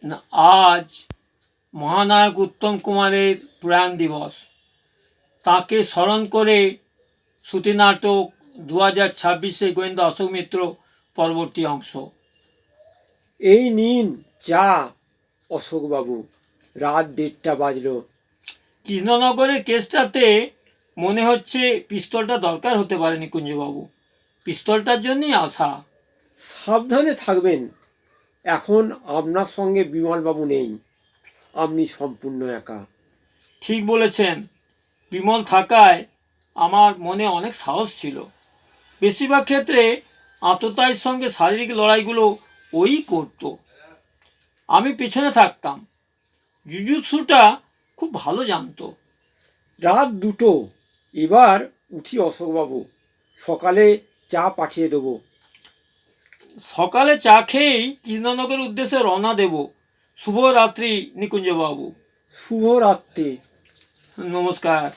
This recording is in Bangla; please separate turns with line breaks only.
আজ মহানায়ক উত্তম কুমারের প্রয়াণ দিবস। তাকে স্মরণ করে শ্রুতি নাটক 2026 গোয়েন্দা অশোক মিত্র পরবর্তী অংশ।
এই নিন চা অশোকবাবু, রাত 1:30 বাজলো।
কৃষ্ণনগরের কেসটাতে মনে হচ্ছে পিস্তলটা দরকার হতে পারে নিকুঞ্জবাবু। পিস্তলটার জন্যই আসা।
সাবধানে থাকবেন। এখন আপনার সঙ্গে বিমলবাবু নেই, আপনি সম্পূর্ণ একা।
ঠিক বলেছেন। বিমল থাকায় আমার মনে অনেক সাহস ছিল। বেশিরভাগ ক্ষেত্রে আততায়ীর সঙ্গে শারীরিক লড়াইগুলো ওই করত, আমি পেছনে থাকতাম। জুজুৎসুটা খুব ভালো জানতো।
রাত 2টো, এবার উঠি অশোকবাবু, সকালে চা পাঠিয়ে দেবো।
সকালে চা খেয়েই কৃষ্ণনগরের উদ্দেশ্যে রওনা দেব। শুভরাত্রি নিকুঞ্জবাবু।
শুভরাত্রি।
নমস্কার।